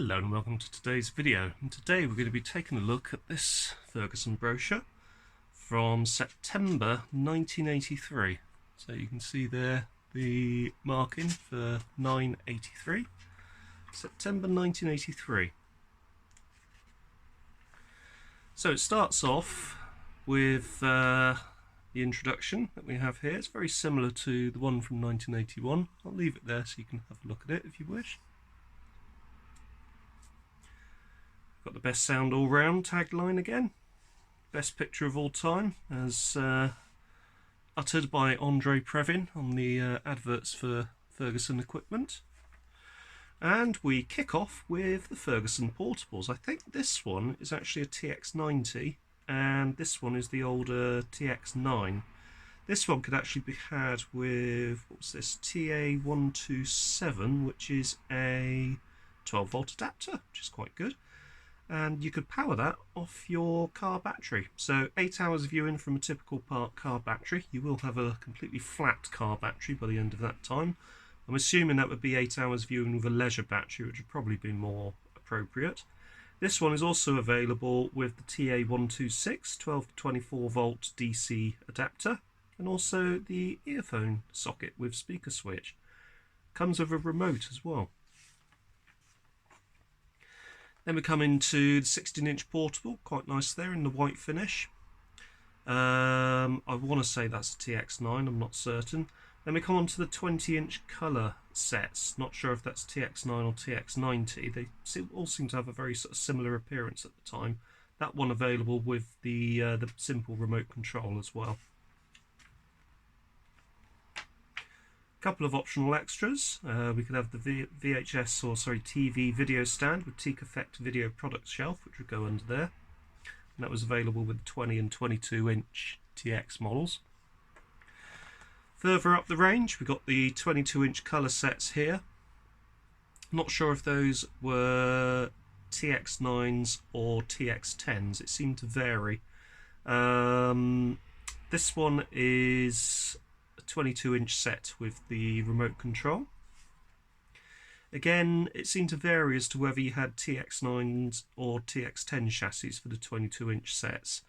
Hello and welcome to today's video, and today we're going to be taking a look at this Ferguson brochure from September 1983. So you can see there the marking for 983, September 1983. So it starts off with the introduction that we have here. It's very similar to the one from 1981. I'll leave it there so you can have a look at it if you wish. Got the best sound all round tagline again. Best picture of all time, as uttered by Andre Previn on the adverts for Ferguson equipment. And we kick off with the Ferguson Portables. I think this one is actually a TX90 and this one is the older TX9. This one could actually be had with, what's this, TA127, which is a 12 volt adapter, which is quite good. And you could power that off your car battery. So 8 hours viewing from a typical car battery. You will have a completely flat car battery by the end of that time. I'm assuming that would be 8 hours viewing with a leisure battery, which would probably be more appropriate. This one is also available with the TA126 12 to 24 volt DC adapter, and also the earphone socket with speaker switch. Comes with a remote as well. Then we come into the 16-inch portable, quite nice there in the white finish. I want to say that's a TX9, I'm not certain. Then we come on to the 20-inch colour sets. Not sure if that's TX9 or TX90. They all seem to have a very sort of similar appearance at the time. That one available with the simple remote control as well. Couple of optional extras. We could have the TV video stand with Teak Effect video product shelf, which would go under there, and that was available with 20 and 22 inch TX models. Further up the range, we got the 22 inch colour sets here. Not sure if those were TX9s or TX10s, it seemed to vary. This one is 22-inch set with the remote control. Again, it seemed to vary as to whether you had TX9s or TX10 chassis for the 22-inch sets.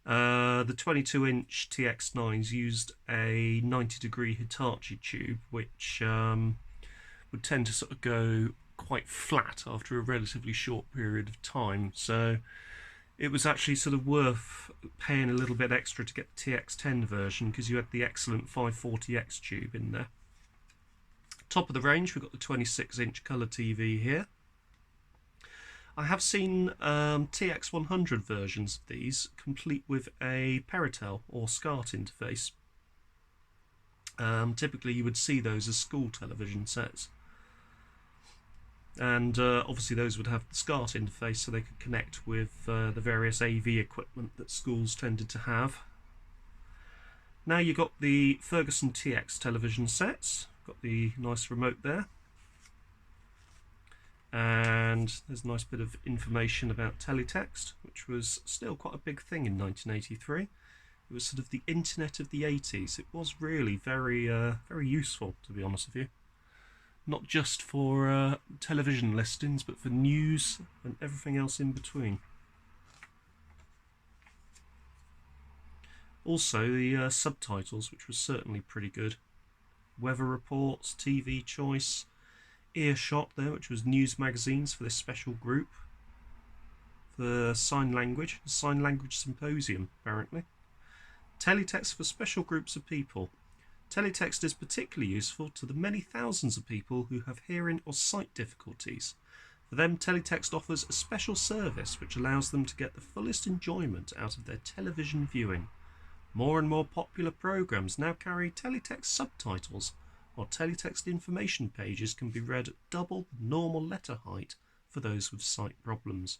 The 22-inch TX9s used a 90-degree Hitachi tube, which would tend to sort of go quite flat after a relatively short period of time. So it was actually sort of worth paying a little bit extra to get the TX10 version because you had the excellent 540X tube in there. Top of the range, we've got the 26-inch colour TV here. I have seen TX100 versions of these, complete with a Peritel or SCART interface. Typically you would see those as school television sets. And obviously those would have the SCART interface so they could connect with the various AV equipment that schools tended to have. Now you've got the Ferguson TX television sets, got the nice remote there, and there's a nice bit of information about Teletext, which was still quite a big thing in 1983. It was sort of the internet of the 80s. It was really very useful, to be honest with you. Not just for television listings, but for news and everything else in between. Also the subtitles, which was certainly pretty good. Weather reports, TV choice, Earshot there, which was news magazines for this special group. For sign language symposium apparently. Teletext for special groups of people. Teletext is particularly useful to the many thousands of people who have hearing or sight difficulties. For them, Teletext offers a special service which allows them to get the fullest enjoyment out of their television viewing. More and more popular programs now carry Teletext subtitles, while Teletext information pages can be read at double the normal letter height for those with sight problems.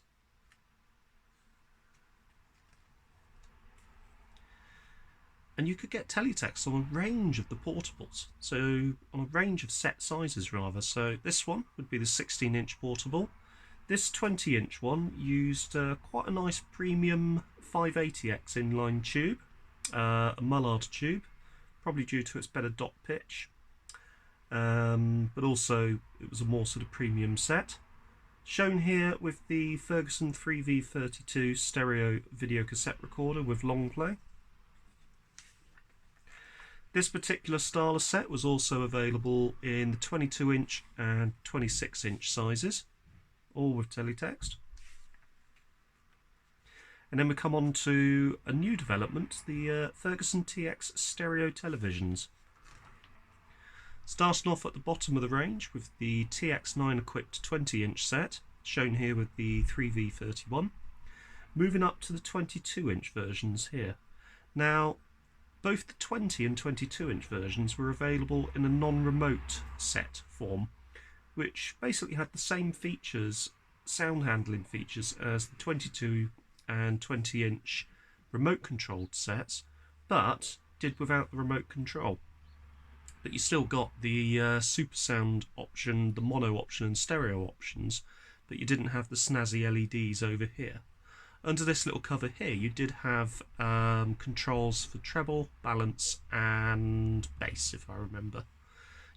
And you could get Teletext on a range of the portables, so on a range of set sizes rather. So this one would be the 16-inch portable. This 20-inch one used quite a nice premium 580X inline tube, a Mullard tube, probably due to its better dot pitch, but also it was a more sort of premium set. Shown here with the Ferguson 3V32 stereo video cassette recorder with long play. This particular style of set was also available in the 22-inch and 26-inch sizes, all with teletext. And then we come on to a new development, the Ferguson TX stereo televisions. Starting off at the bottom of the range with the TX9 equipped 20-inch set, shown here with the 3V31, moving up to the 22-inch versions here. Now, both the 20 and 22-inch versions were available in a non-remote set form, which basically had the same features, sound handling features, as the 22 and 20-inch remote controlled sets, but did without the remote control. But you still got the super sound option, the mono option and stereo options, but you didn't have the snazzy LEDs over here. Under this little cover here you did have controls for treble, balance and bass, if I remember.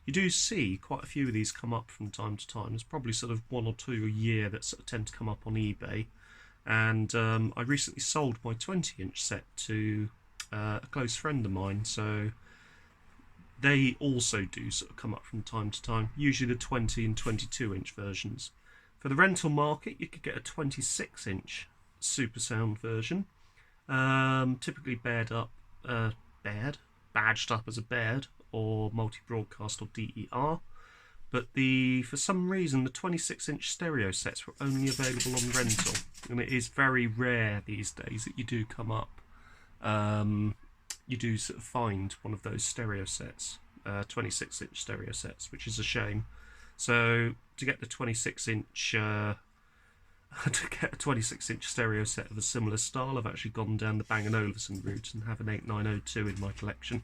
You do see quite a few of these come up from time to time. There's probably sort of one or two a year that sort of tend to come up on eBay, and I recently sold my 20-inch set to a close friend of mine, so they also do sort of come up from time to time, usually the 20 and 22-inch versions. For the rental market you could get a 26-inch super sound version, typically badged up as a Baird or multi-broadcast or DER, but for some reason the 26-inch stereo sets were only available on rental, and it is very rare these days that you do come up, you do sort of find one of those stereo sets, 26-inch stereo sets, which is a shame. So to get the 26-inch to get a 26-inch stereo set of a similar style, I've actually gone down the Bang & Olufsen route and have an 8902 in my collection.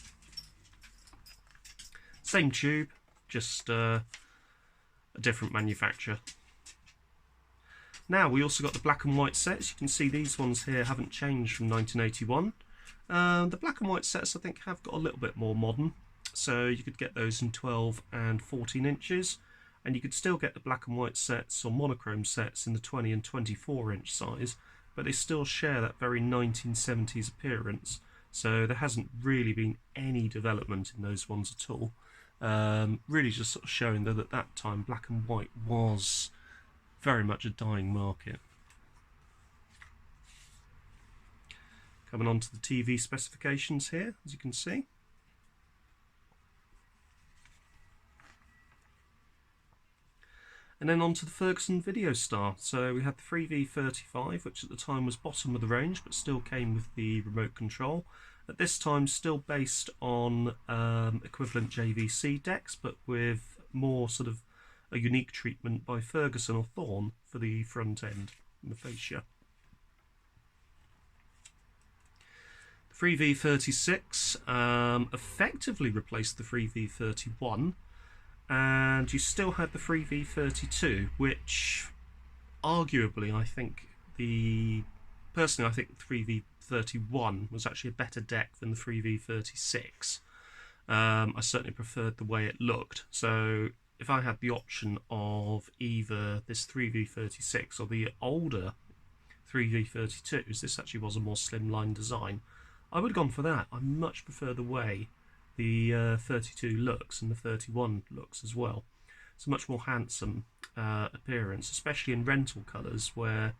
Same tube, just a different manufacturer. Now we also got the black and white sets. You can see these ones here haven't changed from 1981. The black and white sets I think have got a little bit more modern, so you could get those in 12 and 14 inches. And you could still get the black and white sets or monochrome sets in the 20 and 24-inch size, but they still share that very 1970s appearance, so there hasn't really been any development in those ones at all. Really just sort of showing that at that time black and white was very much a dying market. Coming on to the TV specifications here, as you can see. And then on to the Ferguson Video Star. So we had the 3V35, which at the time was bottom of the range, but still came with the remote control. At this time still based on equivalent JVC decks, but with more sort of a unique treatment by Ferguson or Thorn for the front end and the fascia. The 3V36 effectively replaced the 3V31, and you still had the 3V32, which arguably I think personally I think the 3V31 was actually a better deck than the 3V36. I certainly preferred the way it looked, so if I had the option of either this 3V36 or the older 3V32s, this actually was a more slimline design, I would have gone for that. I much prefer the way the 32 looks and the 31 looks as well. It's a much more handsome appearance, especially in rental colours where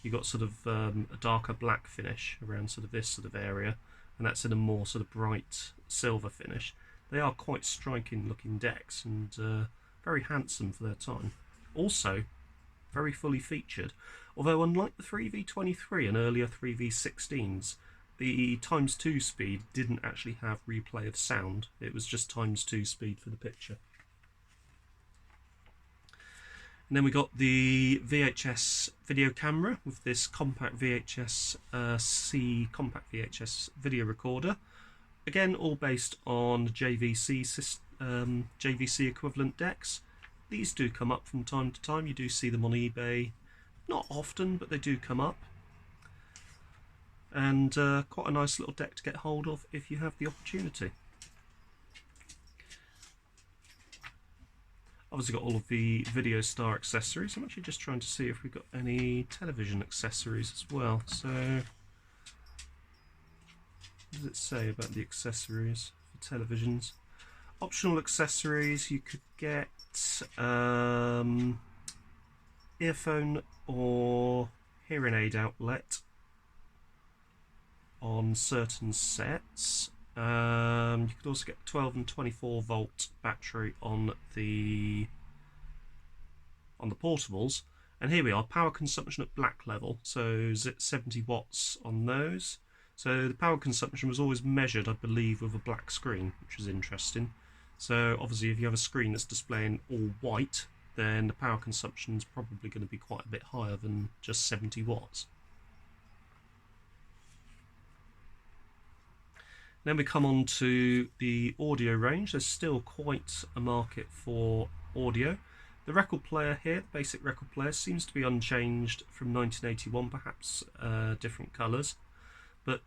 you got sort of a darker black finish around sort of this sort of area, and that's in a more sort of bright silver finish. They are quite striking looking decks and very handsome for their time. Also very fully featured, although unlike the 3V23 and earlier 3V16s, the ×2 speed didn't actually have replay of sound. It was just ×2 speed for the picture. And then we got the VHS video camera with this compact VHS compact VHS video recorder. Again, all based on JVC equivalent decks. These do come up from time to time. You do see them on eBay. Not often, but they do come up. And quite a nice little deck to get hold of if you have the opportunity. Obviously got all of the Video Star accessories. I'm actually just trying to see if we've got any television accessories as well. So, what does it say about the accessories for televisions? Optional accessories, you could get earphone or hearing aid outlet on certain sets. You could also get 12 and 24 volt battery on the portables. And here we are, power consumption at black level, so 70 watts on those. So the power consumption was always measured, I believe, with a black screen, which is interesting. So obviously if you have a screen that's displaying all white, then the power consumption is probably going to be quite a bit higher than just 70 watts. Then we come on to the audio range. There's still quite a market for audio. The record player here, the basic record player, seems to be unchanged from 1981, perhaps different colours, but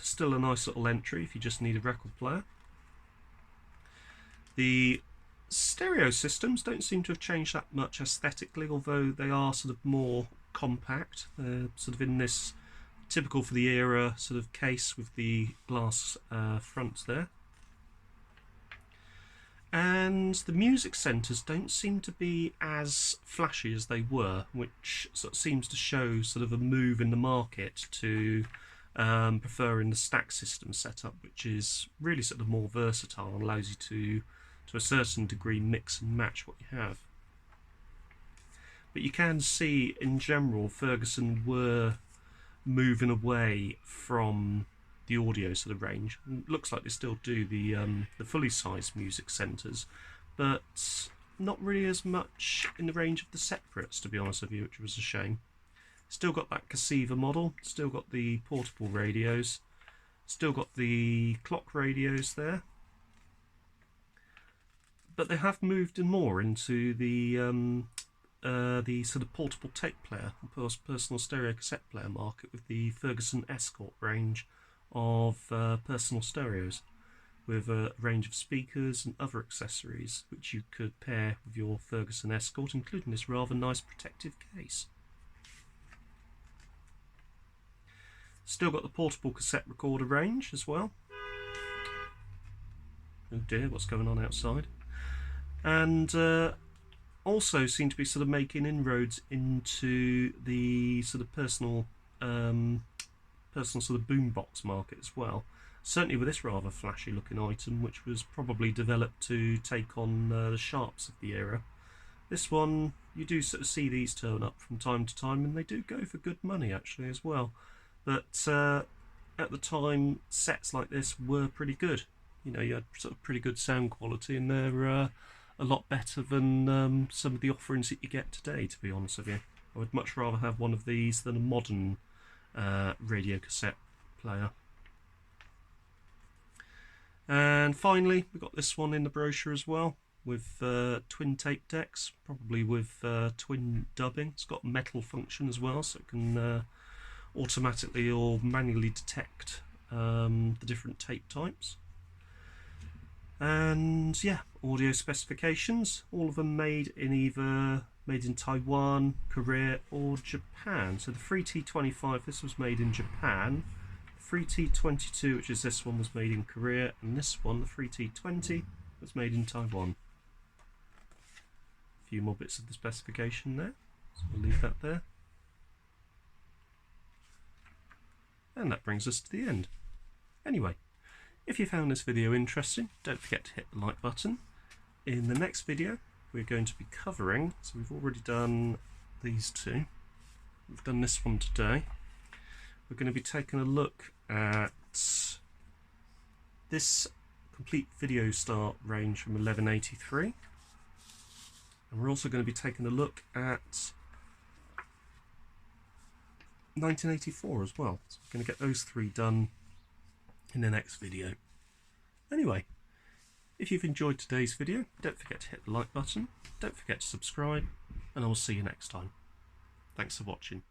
still a nice little entry if you just need a record player. The stereo systems don't seem to have changed that much aesthetically, although they are sort of more compact, sort of in this typical for the era sort of case with the glass fronts there. And the music centres don't seem to be as flashy as they were, which sort of seems to show sort of a move in the market to preferring the stack system setup, which is really sort of more versatile and allows you to a certain degree mix and match what you have. But you can see in general Ferguson were moving away from the audio sort of range. It looks like they still do the fully sized music centres, but not really as much in the range of the separates, to be honest with you, which was a shame. Still got that Cassiva model, still got the portable radios, still got the clock radios there, but they have moved in more into the sort of portable tape player, personal stereo cassette player market with the Ferguson Escort range of personal stereos, with a range of speakers and other accessories which you could pair with your Ferguson Escort, including this rather nice protective case. Still got the portable cassette recorder range as well. Oh dear, what's going on outside? And also seem to be sort of making inroads into the sort of personal sort of boombox market as well. Certainly with this rather flashy looking item, which was probably developed to take on the Sharps of the era. This one, you do sort of see these turn up from time to time, and they do go for good money actually as well. But at the time, sets like this were pretty good. You know, you had sort of pretty good sound quality, and they're a lot better than some of the offerings that you get today, to be honest with you. I would much rather have one of these than a modern radio cassette player. And finally, we've got this one in the brochure as well, with twin tape decks, probably with twin dubbing. It's got metal function as well, so it can automatically or manually detect the different tape types. And yeah, audio specifications, all of them made in Taiwan, Korea or Japan. So the 3T25, this was made in Japan. The 3T22, which is this one, was made in Korea, and this one, the 3T20, was made in Taiwan. A few more bits of the specification there, so we'll leave that there. And that brings us to the end. Anyway, if you found this video interesting, don't forget to hit the like button. In the next video, we're going to be covering, so we've already done these two. We've done this one today. We're going to be taking a look at this complete Video Star range from 1183. And we're also going to be taking a look at 1984 as well. So we're going to get those three done in the next video. Anyway, if you've enjoyed today's video, don't forget to hit the like button, don't forget to subscribe, and I will see you next time. Thanks for watching.